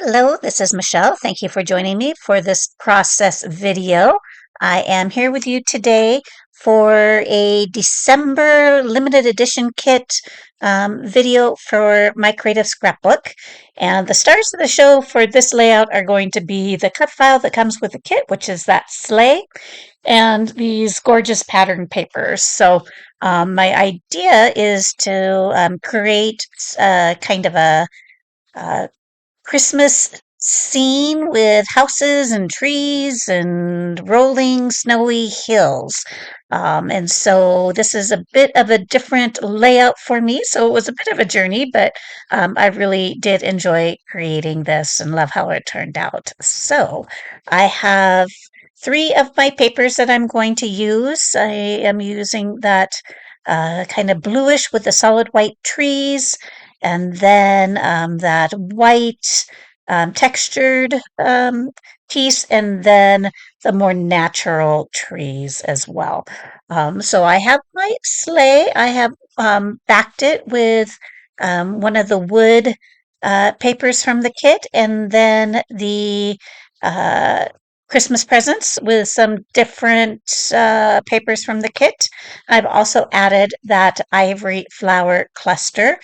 Hello, this is Michelle. Thank you for joining me for this process video. I am here with you today for a December limited edition kit video for my creative scrapbook. And the stars of the show for this layout are going to be the cut file that comes with the kit, which is that sleigh, and these gorgeous pattern papers. So my idea is to create kind of a Christmas scene with houses and trees and rolling snowy hills. And so this is a bit of a different layout for me. So it was a bit of a journey, but I really did enjoy creating this and love how it turned out. So I have three of my papers that I'm going to use. I am using that kind of bluish with the solid white trees, and then that white textured piece, and then the more natural trees as well. So I have my sleigh. I have backed it with one of the wood papers from the kit, and then the uh, Christmas presents with some different papers from the kit. I've also added that ivory flower cluster,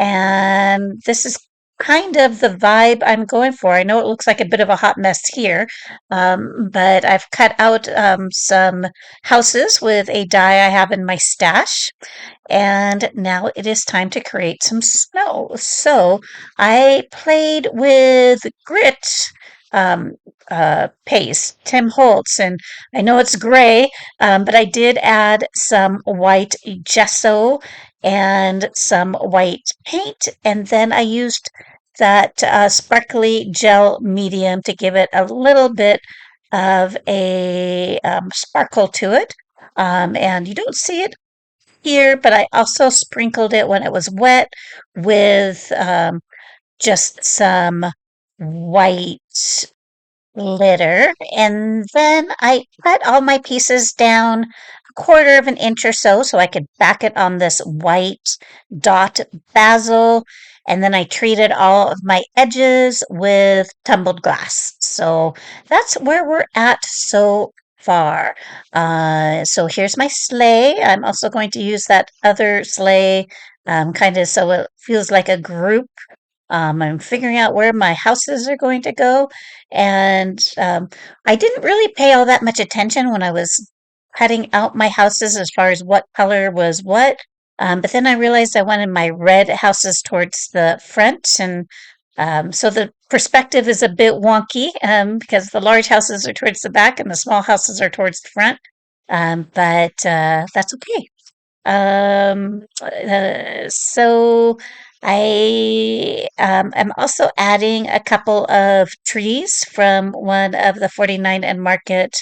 and this is kind of the vibe I'm going for. I know it looks like a bit of a hot mess here, but I've cut out some houses with a die I have in my stash, and now it is time to create some snow. So I played with grit um, paste, Tim Holtz, and I know it's gray, but I did add some white gesso and some white paint, and then I used that sparkly gel medium to give it a little bit of a sparkle to it. And you don't see it here, but I also sprinkled it when it was wet with just some white glitter. And then I cut all my pieces down a quarter of an inch or so I could back it on this white dot basil. And then I treated all of my edges with tumbled glass. So that's where we're at so far. So here's my sleigh. I'm also going to use that other sleigh kind of so it feels like a group. I'm figuring out where my houses are going to go. And I didn't really pay all that much attention when I was cutting out my houses as far as what color was what. But then I realized I wanted my red houses towards the front. And so the perspective is a bit wonky because the large houses are towards the back and the small houses are towards the front. But that's okay. So I am also adding a couple of trees from one of the 49 and Market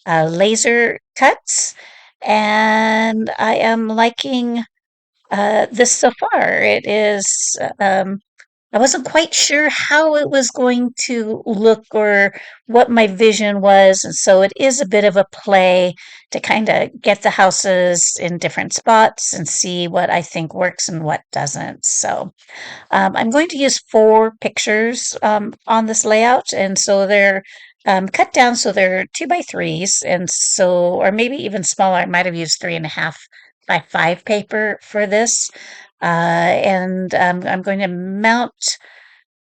laser cuts, and I am liking this so far. It is I wasn't quite sure how it was going to look or what my vision was. And so it is a bit of a play to kind of get the houses in different spots and see what I think works and what doesn't. So I'm going to use four pictures on this layout. And so they're cut down so they're 2x3s. And so, or maybe even smaller, I might have used 3.5 by 5 paper for this. And I'm going to mount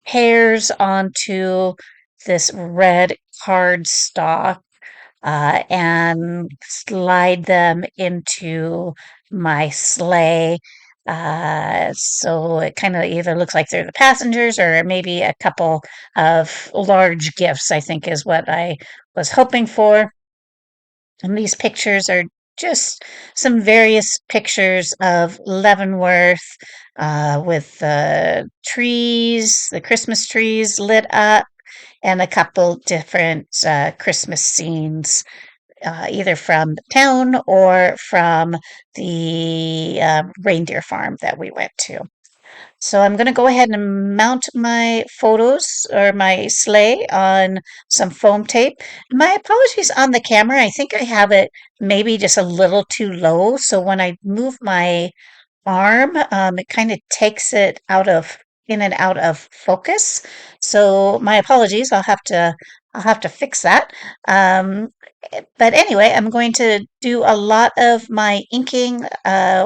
pairs onto this red cardstock and slide them into my sleigh. So it kind of either looks like they're the passengers or maybe a couple of large gifts, I think is what I was hoping for. And these pictures are just some various pictures of Leavenworth with the trees, the Christmas trees lit up, and a couple different Christmas scenes, either from town or from the reindeer farm that we went to. So I'm going to go ahead and mount my photos or my sleigh on some foam tape. My apologies on the camera. I think I have it maybe just a little too low. So when I move my arm, it kind of takes it out of in and out of focus. So my apologies. I'll have to fix that. Um, but anyway, I'm going to do a lot of my inking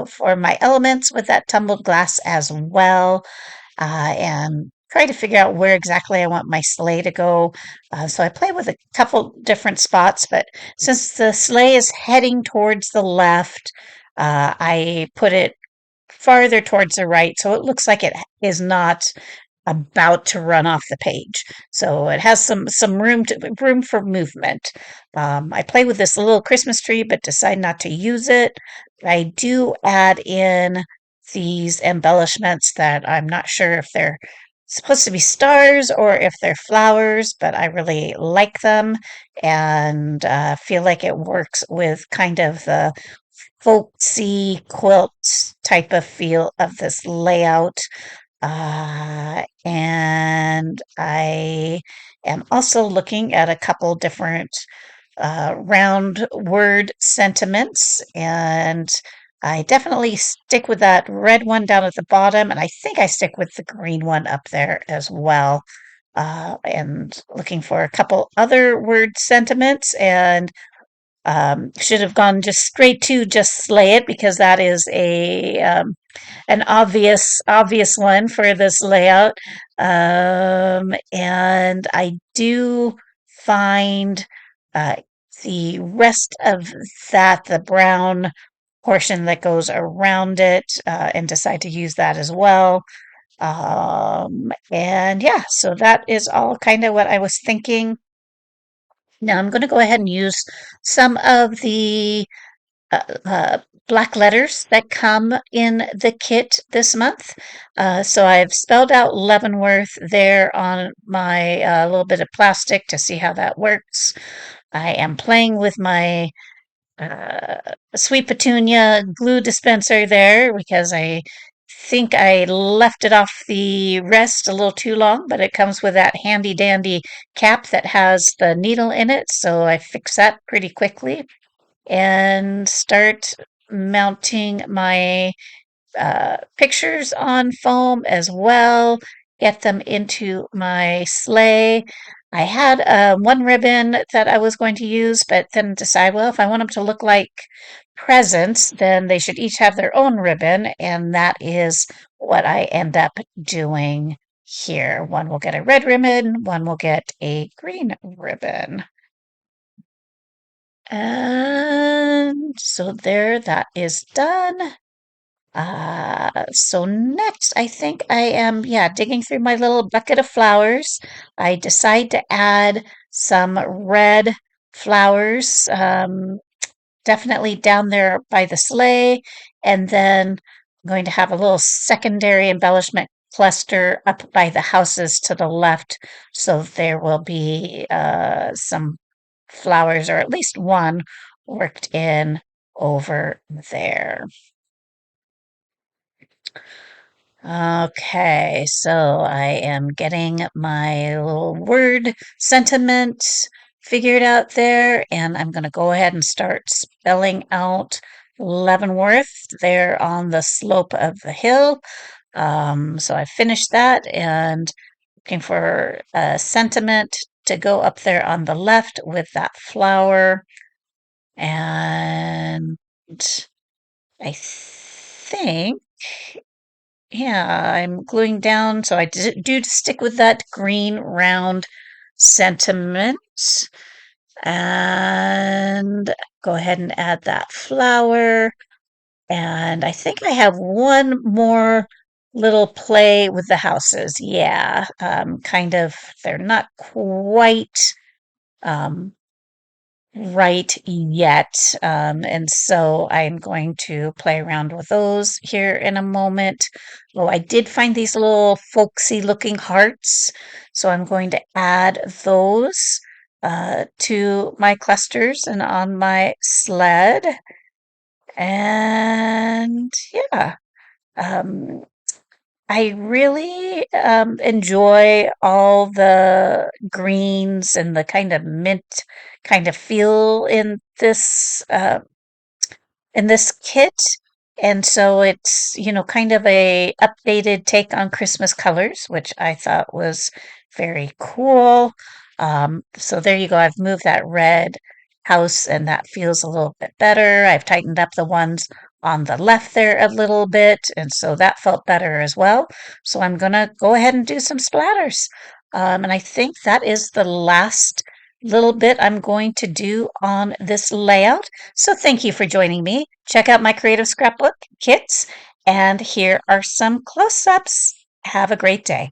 for my elements with that tumbled glass as well, and try to figure out where exactly I want my sleigh to go. So I play with a couple different spots, but since the sleigh is heading towards the left, I put it farther towards the right so it looks like it is not about to run off the page. So it has some room for movement. I play with this little Christmas tree, but decide not to use it. I do add in these embellishments that I'm not sure if they're supposed to be stars or if they're flowers, but I really like them and feel like it works with kind of the folksy quilt type of feel of this layout. And I am also looking at a couple different round word sentiments, and I definitely stick with that red one down at the bottom, and I think I stick with the green one up there as well. And looking for a couple other word sentiments, and should have gone just straight to just slay it because that is a an obvious one for this layout. And I do find uh, the rest of that, the brown portion that goes around it, and decide to use that as well. And yeah, so that is all kind of what I was thinking. Now I'm going to go ahead and use some of the uh, uh, black letters that come in the kit this month. So I've spelled out Leavenworth there on my little bit of plastic to see how that works. I am playing with my uh, sweet petunia glue dispenser there because I think I left it off the rest a little too long, but it comes with that handy dandy cap that has the needle in it, so I fix that pretty quickly and start mounting my pictures on foam as well, get them into my sleigh. I had one ribbon that I was going to use, but then decide, well, if I want them to look like presents, then they should each have their own ribbon, and that is what I end up doing here. One will get a red ribbon, one will get a green ribbon. And so there, that is done. So next, I think I am, yeah, digging through my little bucket of flowers. I decide to add some red flowers, definitely down there by the sleigh, and then I'm going to have a little secondary embellishment cluster up by the houses to the left, so there will be some flowers, or at least one, worked in over there. Okay, so I am getting my little word sentiment figured out there, and I'm going to go ahead and start spelling out Leavenworth there on the slope of the hill. So I finished that and looking for a sentiment to go up there on the left with that flower. And I think yeah, I'm gluing down, so I do stick with that green round sentiment. And go ahead and add that flower. And I think I have one more little play with the houses. Yeah, kind of, they're not quite um, right yet. And so I'm going to play around with those here in a moment. Oh, I did find these little folksy looking hearts. So I'm going to add those to my clusters and on my sled. And yeah, um, I really enjoy all the greens and the kind of mint kind of feel in this kit. And so it's, kind of a updated take on Christmas colors, which I thought was very cool. So there you go. I've moved that red house and that feels a little bit better. I've tightened up the ones on the left there a little bit, and so that felt better as well. So I'm gonna go ahead and do some splatters. And I think that is the last little bit I'm going to do on this layout. So thank you for joining me. Check out my Creative Scrapbook kits, and here are some close-ups. Have a great day.